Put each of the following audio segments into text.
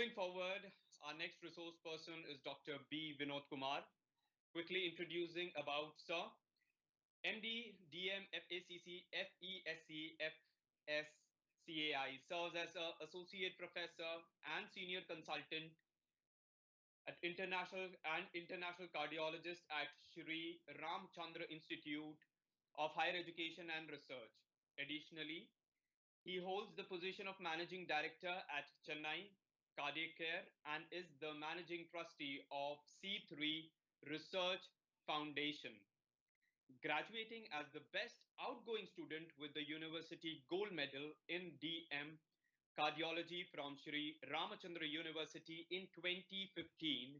Moving forward, our next resource person is Dr. B. Vinod Kumar. Quickly introducing about Sir. MD, DM, FACC, FESC, FSCAI, serves as an associate professor and senior consultant at international cardiologist at Shri Ramchandra Institute of Higher Education and Research. Additionally, he holds the position of managing director at Chennai Cardiac Care and is the managing trustee of C3 Research Foundation, graduating as the best outgoing student with the University Gold Medal in DM Cardiology from Sri Ramachandra University in 2015.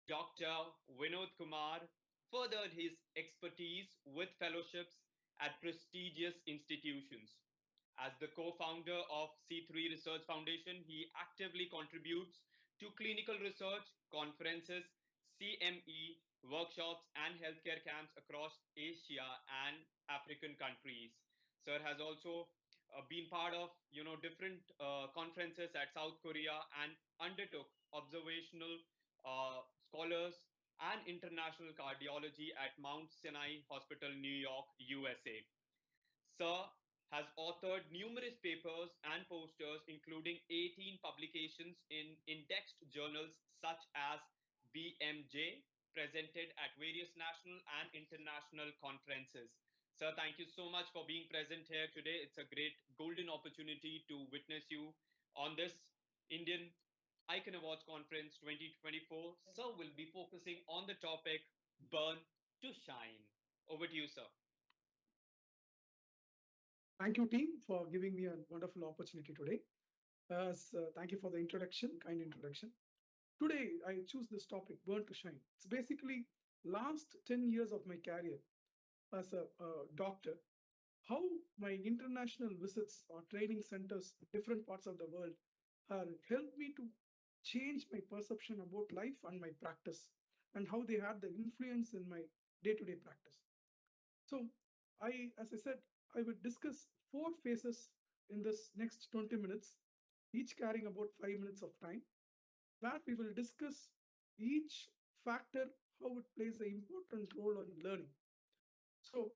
Dr. Vinod Kumar furthered his expertise with fellowships at prestigious institutions. As the co-founder of C3 Research Foundation, he actively contributes to clinical research, conferences, CME, workshops, and healthcare camps across Asia and African countries. Sir has also been part of different conferences at South Korea and undertook observational scholars and international cardiology at Mount Sinai Hospital, New York, USA. Sir has authored numerous papers and posters, including 18 publications in indexed journals such as BMJ, presented at various national and international conferences. Sir, thank you so much for being present here today. It's a great golden opportunity to witness you on this Indian Icon Awards Conference 2024. Sir will be focusing on the topic Burn to Shine. Over to you, sir. Thank you, team, for giving me a wonderful opportunity today. Thank you for the introduction, kind introduction. Today, I choose this topic, Burn to Shine. It's basically last 10 years of my career as a doctor, how my international visits or training centers in different parts of the world have helped me to change my perception about life and my practice, and how they had the influence in my day-to-day practice. So as I said, I will discuss 4 phases in this next 20 minutes, each carrying about 5 minutes of time, where we will discuss each factor, how it plays an important role in learning. So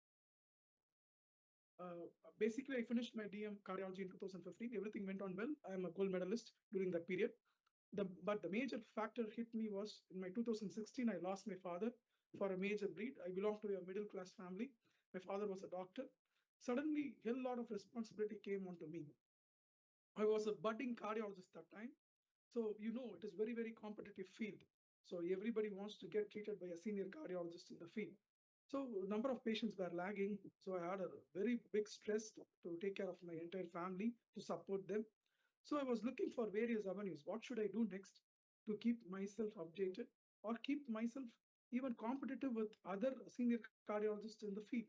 basically, I finished my DM cardiology in 2015. Everything went on well. I am a gold medalist during that period. But the major factor hit me was in my 2016, I lost my father for a major bleed. I belong to a middle class family. My father was a doctor. Suddenly, a lot of responsibility came onto me. I was a budding cardiologist that time. So, it is very, very competitive field. So everybody wants to get treated by a senior cardiologist in the field. So number of patients were lagging. So I had a very big stress to take care of my entire family, to support them. So I was looking for various avenues. What should I do next to keep myself updated or keep myself even competitive with other senior cardiologists in the field?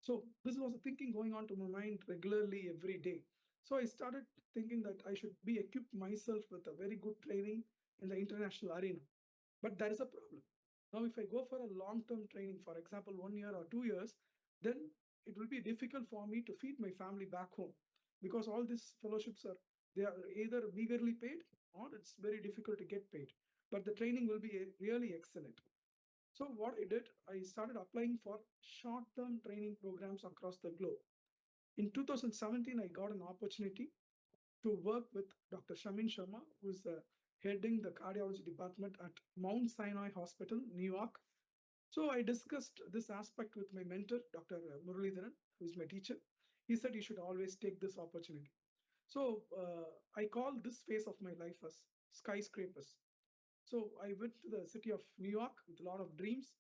So this was a thinking going on to my mind regularly every day. So I started thinking that I should be equipped myself with a very good training in the international arena. But there is a problem. Now, if I go for a long-term training, for example, 1 year or 2 years, then it will be difficult for me to feed my family back home, because all these fellowships they are either meagerly paid or it's very difficult to get paid. But the training will be really excellent. So what I did, I started applying for short-term training programs across the globe. In 2017, I got an opportunity to work with Dr. Shamin Sharma, who is heading the cardiology department at Mount Sinai Hospital, New York. So I discussed this aspect with my mentor, Dr. Muralidharan, who is my teacher. He said you should always take this opportunity. So I call this phase of my life as skyscrapers. So I went to the city of New York with a lot of dreams.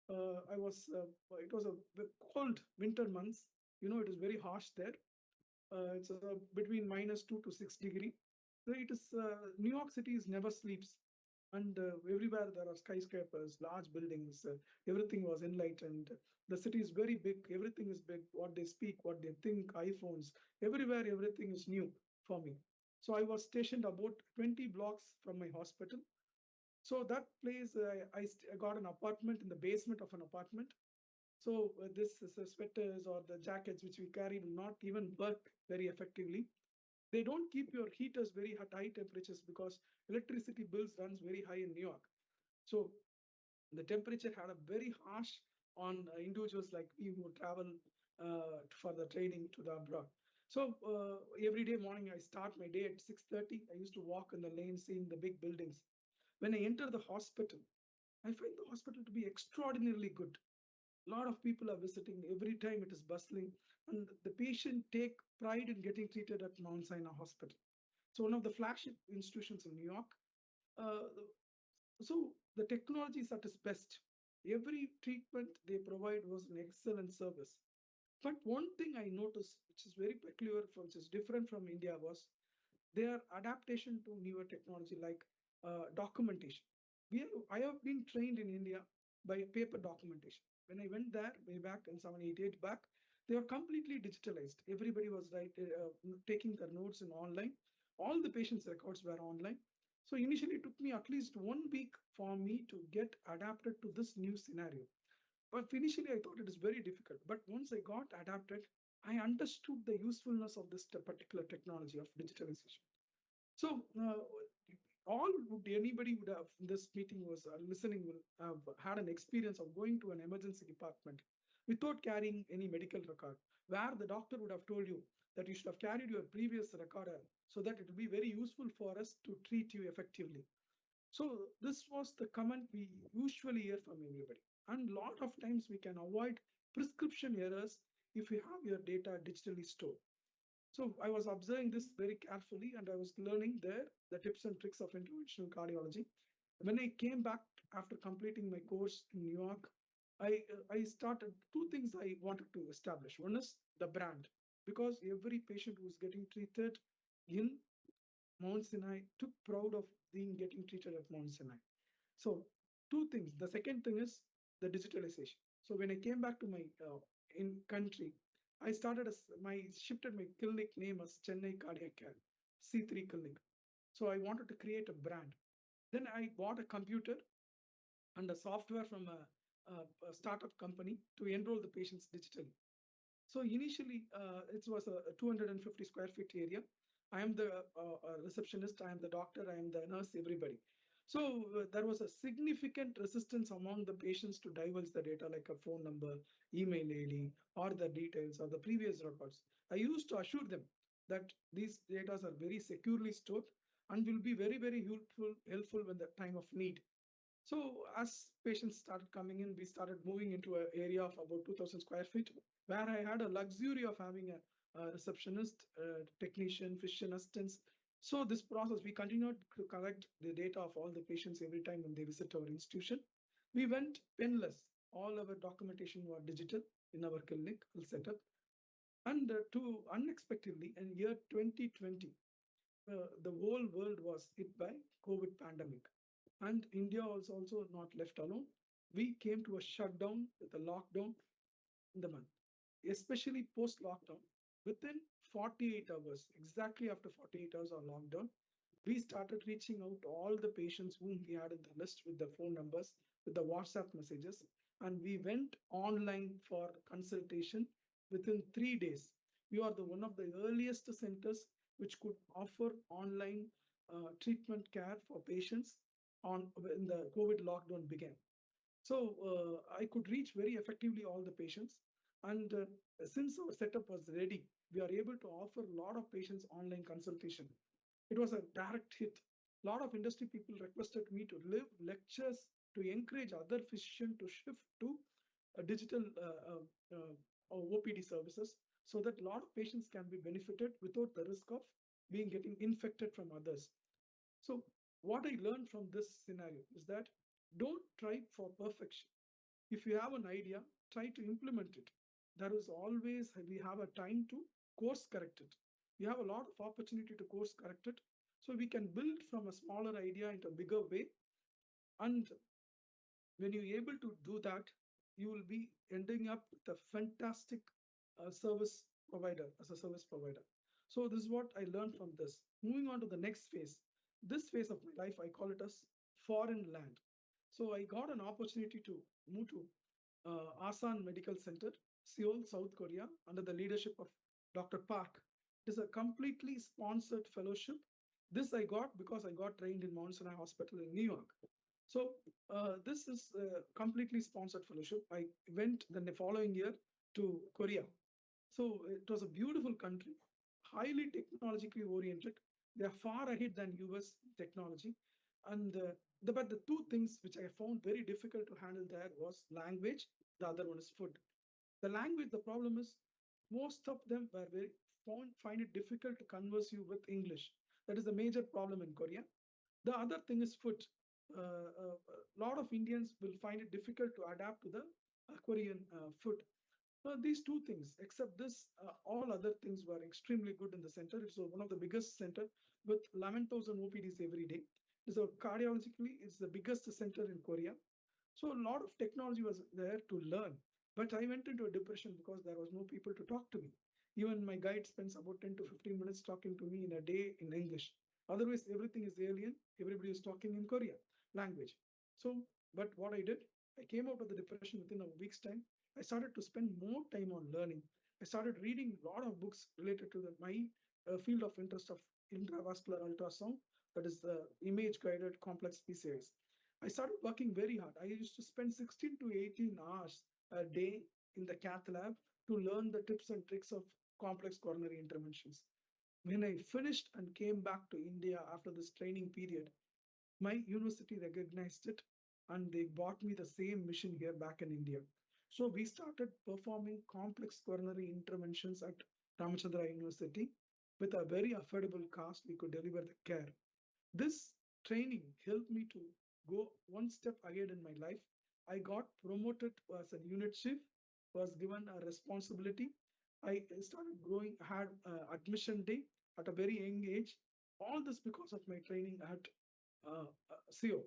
It was a cold winter months. It is very harsh there. It's between -2 to 6 degrees. So it is New York City never sleeps, and everywhere there are skyscrapers, large buildings. Everything was enlightened. The city is very big. Everything is big. What they speak, what they think, iPhones, everywhere, everything is new for me. So I was stationed about 20 blocks from my hospital. So that place, I got an apartment in the basement of an apartment. So this is the sweaters or the jackets which we carry will not even work very effectively. They don't keep your heaters very at high temperatures because electricity bills runs very high in New York. So the temperature had a very harsh on individuals like me who travel for the training to the abroad. So every day morning I start my day at 6:30. I used to walk in the lane, seeing the big buildings. When I enter the hospital, I find the hospital to be extraordinarily good. A lot of people are visiting every time. It is bustling, and the patient take pride in getting treated at Mount Sinai Hospital. So one of the flagship institutions in New York. Uh, so the technology is at its best. Every treatment they provide was an excellent service. But one thing I noticed, which is very peculiar, which is different from India, was their adaptation to newer technology like documentation. I have been trained in India by paper documentation. When I went there way back in 788 back, they were completely digitalized. Everybody was taking their notes in online. All the patients' records were online. So initially, it took me at least 1 week for me to get adapted to this new scenario. But initially, I thought it is very difficult. But once I got adapted, I understood the usefulness of this particular technology of digitalization. So, all would anybody would have in this meeting was listening will have had an experience of going to an emergency department without carrying any medical record, where the doctor would have told you that you should have carried your previous record so that it will be very useful for us to treat you effectively. So this was the comment we usually hear from everybody. And a lot of times we can avoid prescription errors if you have your data digitally stored. So I was observing this very carefully and I was learning there the tips and tricks of interventional cardiology. When I came back after completing my course in New York, I started two things I wanted to establish. One is the brand, because every patient who is getting treated in Mount Sinai took proud of being getting treated at Mount Sinai. So two things. The second thing is the digitalization. So when I came back to my in country, I started as my shifted my clinic name as Chennai Cardiac Care, C3 Clinic. So I wanted to create a brand. Then I bought a computer and a software from a startup company to enroll the patients digitally. So initially, it was a 250 square feet area. I am the receptionist, I am the doctor, I am the nurse, everybody. So there was a significant resistance among the patients to divulge the data like a phone number, email ID, or the details or the previous records. I used to assure them that these data are very securely stored and will be very, very helpful when the time of need. So as patients started coming in, we started moving into an area of about 2,000 square feet, where I had a luxury of having a receptionist, technician, physician assistants. So this process, we continued to collect the data of all the patients every time when they visit our institution. We went penless. All our documentation was digital in our clinic setup. And to unexpectedly, in year 2020, the whole world was hit by COVID pandemic. And India was also not left alone. We came to a shutdown with a lockdown in the month, especially post lockdown. Within 48 hours, exactly after 48 hours of lockdown, we started reaching out to all the patients whom we had in the list with the phone numbers, with the WhatsApp messages, and we went online for consultation within 3 days. We are the one of the earliest centers which could offer online treatment care for patients on when the COVID lockdown began. So I could reach very effectively all the patients. And since our setup was ready, we are able to offer a lot of patients online consultation. It was a direct hit. A lot of industry people requested me to live lectures to encourage other physicians to shift to digital OPD services so that a lot of patients can be benefited without the risk of being getting infected from others. So what I learned from this scenario is that don't try for perfection. If you have an idea, try to implement it. There is always, we have a time to course correct it. We have a lot of opportunity to course correct it. So we can build from a smaller idea into a bigger way. And when you're able to do that, you will be ending up with a fantastic service provider as a service provider. So this is what I learned from this. Moving on to the next phase. This phase of my life, I call it as foreign land. So I got an opportunity to move to Asan Medical Center, Seoul, South Korea, under the leadership of Dr. Park. It is a completely sponsored fellowship. This I got because I got trained in Mount Sinai Hospital in New York. So this is a completely sponsored fellowship. I went the following year to Korea. So it was a beautiful country, highly technologically oriented. They are far ahead than US technology. And but the two things which I found very difficult to handle there was language. The other one is food. The language, the problem is most of them were very find it difficult to converse you with English. That is the major problem in Korea. The other thing is food. A lot of Indians will find it difficult to adapt to the Korean food. These two things, except this, all other things were extremely good in the center. It's one of the biggest center with 11,000 OPDs every day. So cardiologically, it's the biggest center in Korea. So a lot of technology was there to learn. But I went into a depression because there was no people to talk to me. Even my guide spends about 10 to 15 minutes talking to me in a day in English. Otherwise, everything is alien. Everybody is talking in Korean language. So, but what I did, I came out of the depression within a week's time. I started to spend more time on learning. I started reading a lot of books related to my field of interest of intravascular ultrasound, that is the image guided complex PCIs. I started working very hard. I used to spend 16 to 18 hours a day in the cath lab to learn the tips and tricks of complex coronary interventions. When I finished and came back to India after this training period, my university recognized it and they bought me the same mission here back in India. So we started performing complex coronary interventions at Ramachandra University with a very affordable cost. We could deliver the care. This training helped me to go one step ahead in my life. I got promoted as a unit chief, was given a responsibility. I started growing, had admission day at a very young age. All this because of my training at CO.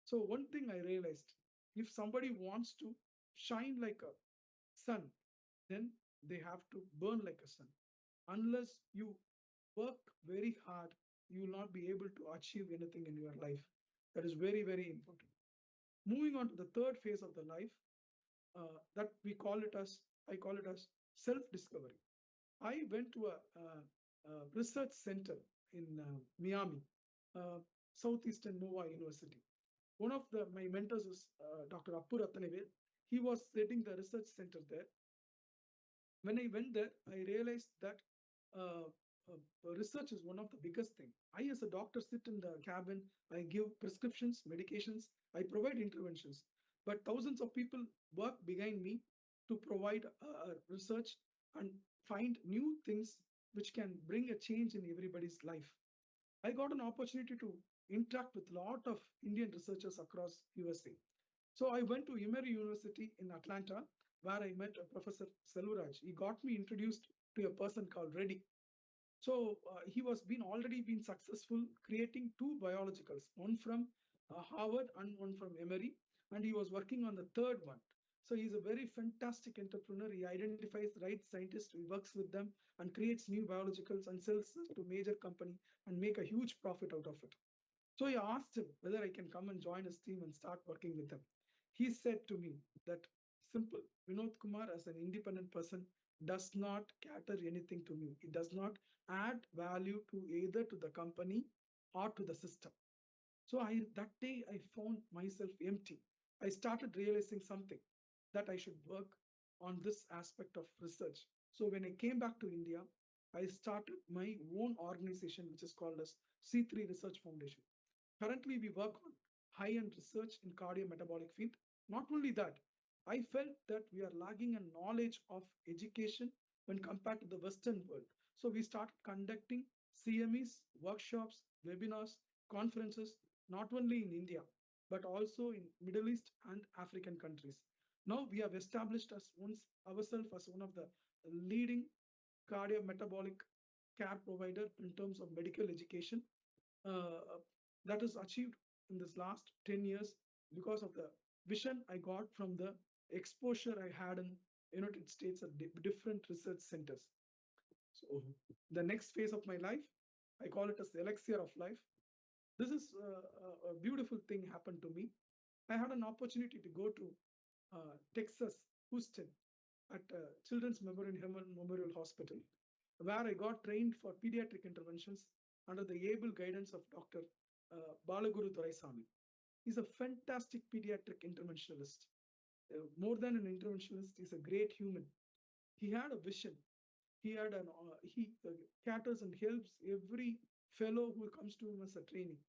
So one thing I realized, if somebody wants to shine like a sun, then they have to burn like a sun. Unless you work very hard, you will not be able to achieve anything in your life. That is very, very important. Moving on to the third phase of the life, that we call it as, I call it as self-discovery. I went to a research center in Miami, uh, Southeastern Nova University. One of my mentors is Dr. Appu Ratanavel. He was heading the research center there. When I went there, I realized that uh, research is one of the biggest thing. I, as a doctor, sit in the cabin. I give prescriptions, medications. I provide interventions. But thousands of people work behind me to provide research and find new things which can bring a change in everybody's life. I got an opportunity to interact with a lot of Indian researchers across USA. So I went to Emory University in Atlanta, where I met Professor Selvaraj. He got me introduced to a person called Reddy. So he was been already been successful creating two biologicals, one from Harvard and one from Emory, and he was working on the third one. So he's a very fantastic entrepreneur. He identifies the right scientists, he works with them and creates new biologicals and sells to major company and make a huge profit out of it. So I asked him whether I can come and join his team and start working with him. He said to me that simple, Vinod Kumar as an independent person does not cater anything to me. It does not add value to either to the company or to the system. So that day I found myself empty. I started realizing something that I should work on this aspect of research. So when I came back to India, I started my own organization, which is called as C3 Research Foundation. Currently, we work on high-end research in cardiometabolic field. Not only that, I felt that we are lagging in knowledge of education when compared to the Western world. So we started conducting CMEs, workshops, webinars, conferences, not only in India, but also in Middle East and African countries. Now we have established ourselves as one of the leading cardiometabolic care provider in terms of medical education. That is achieved in this last 10 years because of the vision I got from the exposure I had in United States at different research centers. So the next phase of my life, I call it as the elixir of life. This is a beautiful thing happened to me. I had an opportunity to go to Texas, Houston, at Children's Memorial Hospital. where I got trained for pediatric interventions under the able guidance of Dr. Balaguru Doraisamy. He's a fantastic pediatric interventionalist. More than an interventionalist, he's a great human. He had a vision. He caters and helps every fellow who comes to him as a trainee.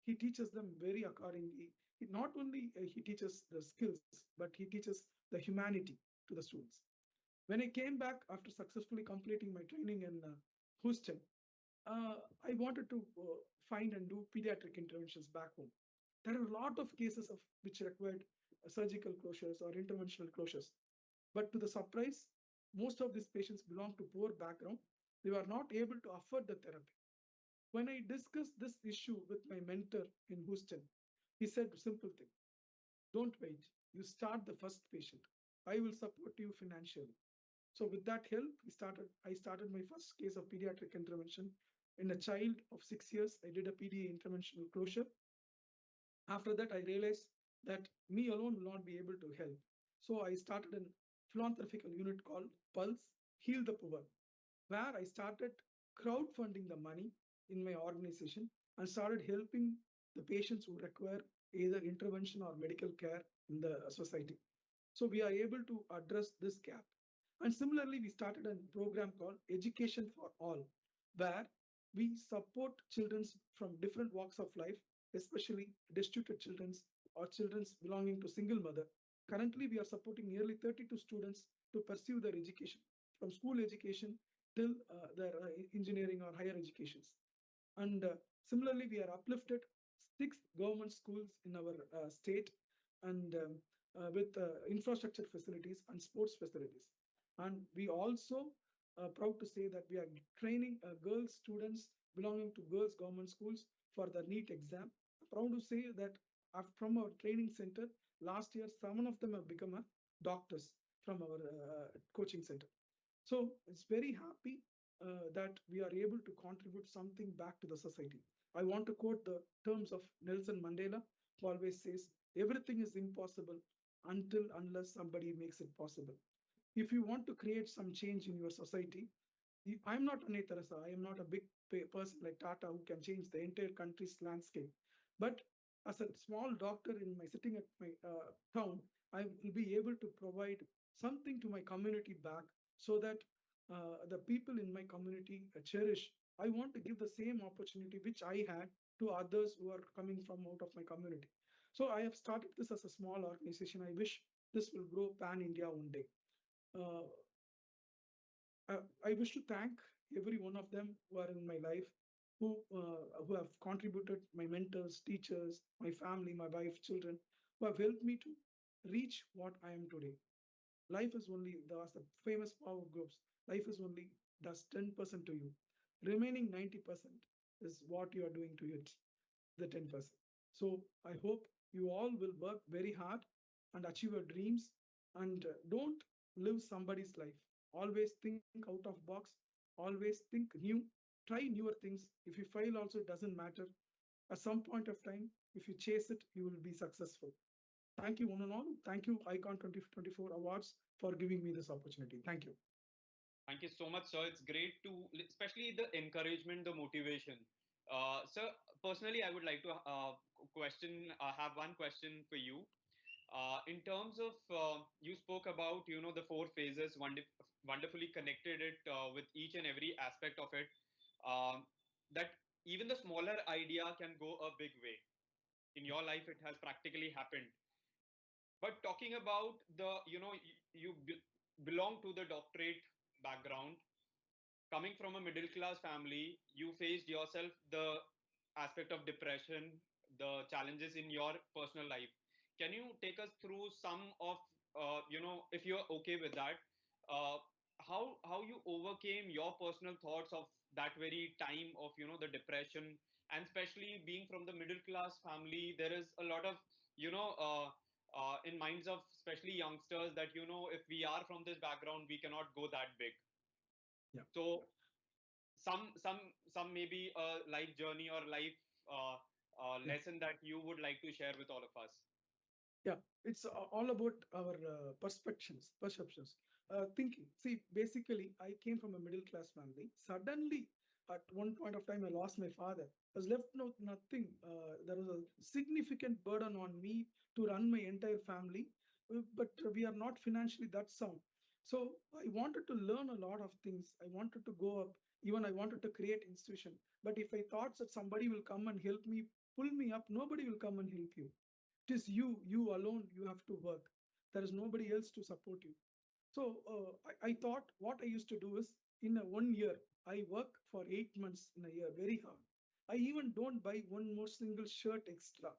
He teaches them very accordingly. Not only he teaches the skills, but he teaches the humanity to the students. When I came back after successfully completing my training in Houston, I wanted to find and do pediatric interventions back home. There are a lot of cases of which required surgical closures or interventional closures. But to the surprise, most of these patients belong to poor background. They were not able to afford the therapy. When I discussed this issue with my mentor in Houston, he said a simple thing: don't wait. You start the first patient. I will support you financially. So with that help, I started my first case of pediatric intervention in a child of 6 years. I did a PDA interventional closure. After that, I realized that me alone will not be able to help. So I started a philanthropical unit called Pulse Heal the Poor, where I started crowdfunding the money in my organization and started helping the patients who require either intervention or medical care in the society. So we are able to address this gap. And similarly, we started a program called Education for All, where we support children from different walks of life, especially destitute children or children belonging to single mother. Currently, we are supporting nearly 32 students to pursue their education, from school education till their engineering or higher educations. And similarly, we are uplifted 6 government schools in our state and with infrastructure facilities and sports facilities. And we also proud to say that we are training girls students belonging to girls government schools for the NEET exam. Proud to say that from our training center, last year, 7 of them have become doctors from our coaching center. So it's very happy that we are able to contribute something back to the society. I want to quote the terms of Nelson Mandela, who always says, everything is impossible unless somebody makes it possible. If you want to create some change in your society, I'm not Anne Teresa. I am not a big person like Tata who can change the entire country's landscape. But as a small doctor in my sitting at my town, I will be able to provide something to my community back so that the people in my community cherish. I want to give the same opportunity which I had to others who are coming from out of my community. So I have started this as a small organization. I wish this will grow pan India one day. Uh, I wish to thank every one of them who are in my life, who have contributed, my mentors, teachers, my family, my wife, children, who have helped me to reach what I am today. Life is only the famous power groups. Life is only does 10% to you. Remaining 90% is what you are doing to it, the 10%. So I hope you all will work very hard and achieve your dreams and don't live somebody's life. Always think out of box. Always think new. Try newer things. If you fail, also it doesn't matter. At some point of time, if you chase it, you will be successful. Thank you, one and all. Thank you, Icon 2024 Awards, for giving me this opportunity. Thank you. Thank you so much, sir. It's great to, especially the encouragement, the motivation. Sir, personally, I would like to have one question for you. In terms of, you spoke about, the four phases, wonderfully connected it with each and every aspect of it. That even the smaller idea can go a big way. In your life, it has practically happened. But talking about the, you belong to the doctorate background, coming from a middle class family, you faced yourself the aspect of depression, the challenges in your personal life. Can you take us through some of, if you're okay with that, uh, how you overcame your personal thoughts of that very time of the depression, and especially being from the middle class family, there is a lot of in minds of especially youngsters that if we are from this background we cannot go that big. Yeah. So some maybe a life journey or life lesson that you would like to share with all of us. Yeah, it's all about our perceptions. thinking. See, basically, I came from a middle class family. Suddenly, at one point of time, I lost my father. I was left with nothing. There was a significant burden on me to run my entire family, but we are not financially that sound. So I wanted to learn a lot of things. I wanted to go up. Even I wanted to create institution. But if I thought that somebody will come and help me, pull me up, nobody will come and help you. It is you alone. You have to work. There is nobody else to support you. So I thought what I used to do is in a 1 year, I work for 8 months in a year, very hard. I even don't buy one more single shirt extra.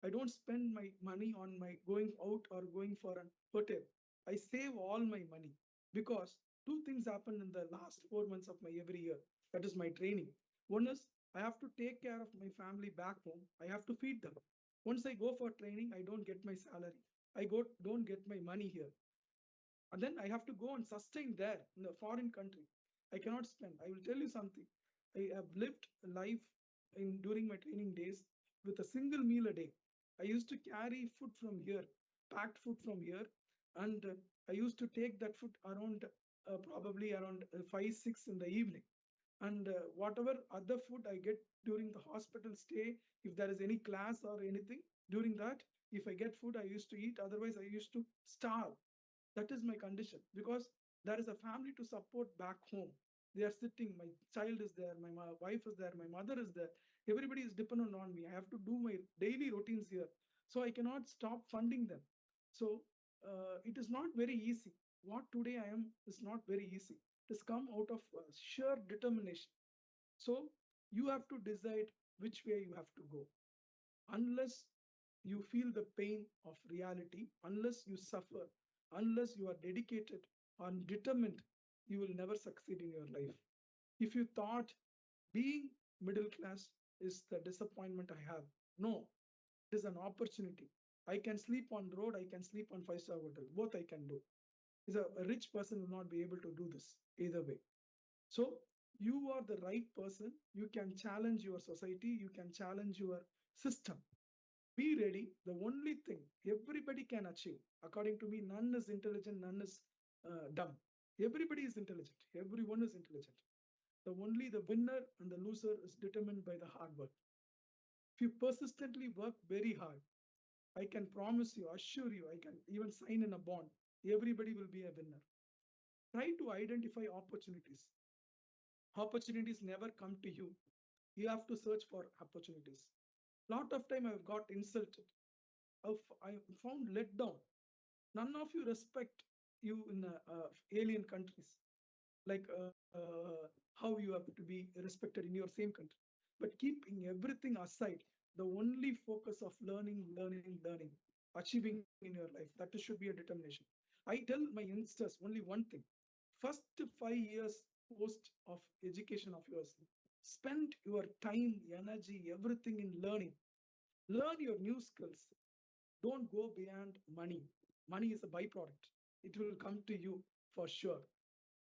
I don't spend my money on my going out or going for an hotel. I save all my money because two things happen in the last 4 months of my every year. That is my training. One is I have to take care of my family back home. I have to feed them. Once I go for training, I don't get my salary. Don't get my money here, and then I have to go and sustain there in a foreign country. I cannot spend. I will tell you something. I have lived life in during my training days with a single meal a day. I used to carry food from here, packed food from here, and I used to take that food around probably around 5 6 in the evening. And whatever other food I get during the hospital stay, if there is any class or anything during that, if I get food, I used to eat. Otherwise, I used to starve. That is my condition because there is a family to support back home. They are sitting, my child is there, my wife is there, my mother is there. Everybody is dependent on me. I have to do my daily routines here. So I cannot stop funding them. So it is not very easy. What today I am is not very easy. It has come out of sheer determination. So you have to decide which way you have to go. Unless you feel the pain of reality, unless you suffer, unless you are dedicated and determined, you will never succeed in your life. If you thought being middle class is the disappointment I have, no, it is an opportunity. I can sleep on road, I can sleep on five-star hotel. Both I can do. Is a rich person will not be able to do this either way. So you are the right person. You can challenge your society. You can challenge your system. Be ready. The only thing everybody can achieve, according to me, none is intelligent, none is dumb. Everybody is intelligent. Everyone is intelligent. The only the winner and the loser is determined by the hard work. If you persistently work very hard, I can promise you, assure you, I can even sign in a bond. Everybody will be a winner. Try to identify opportunities. Opportunities never come to you. You have to search for opportunities. Lot of time I've got insulted. I found let down. None of you respect you in alien countries, like how you have to be respected in your same country. But keeping everything aside, the only focus of learning, learning, learning, achieving in your life, that should be a determination. I tell my youngsters only one thing. First 5 years post of education of yours, spend your time, energy, everything in learning. Learn your new skills. Don't go beyond money. Money is a byproduct. It will come to you for sure.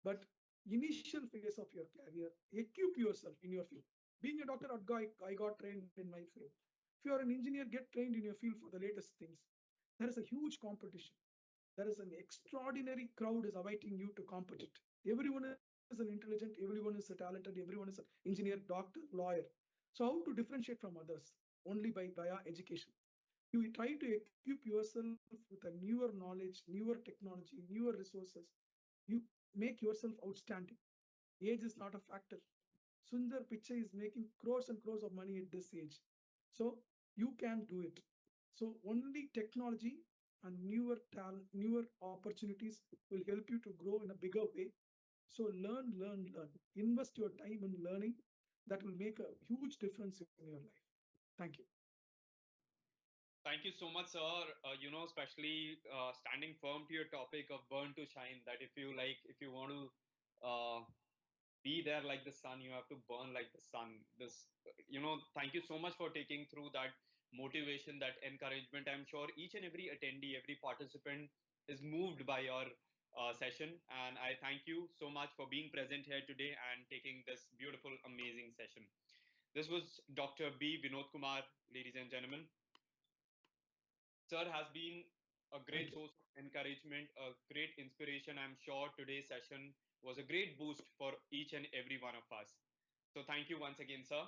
But initial phase of your career, equip yourself in your field. Being a doctor, I got trained in my field. If you are an engineer, get trained in your field for the latest things. There is a huge competition. There is an extraordinary crowd is awaiting you to compete. Everyone is an intelligent, everyone is a talented, everyone is an engineer, doctor, lawyer. So how to differentiate from others? Only by via education. You try to equip yourself with a newer knowledge, newer technology, newer resources. You make yourself outstanding. Age is not a factor. Sundar Pichai is making crores and crores of money at this age. So you can do it. So only technology and newer talent, newer opportunities will help you to grow in a bigger way. So learn, learn, learn. Invest your time in learning. That will make a huge difference in your life. Thank you. Thank you so much, sir. Especially standing firm to your topic of burn to shine. That if you want to be there like the sun, you have to burn like the sun. Thank you so much for taking through that motivation, that encouragement. I'm sure each and every attendee, every participant is moved by your session. And I thank you so much for being present here today and taking this beautiful, amazing session. This was Dr. B. Vinod Kumar, ladies and gentlemen. Sir has been a Thank great you. source of encouragement, a great inspiration. I'm sure today's session was a great boost for each and every one of us. So thank you once again, sir.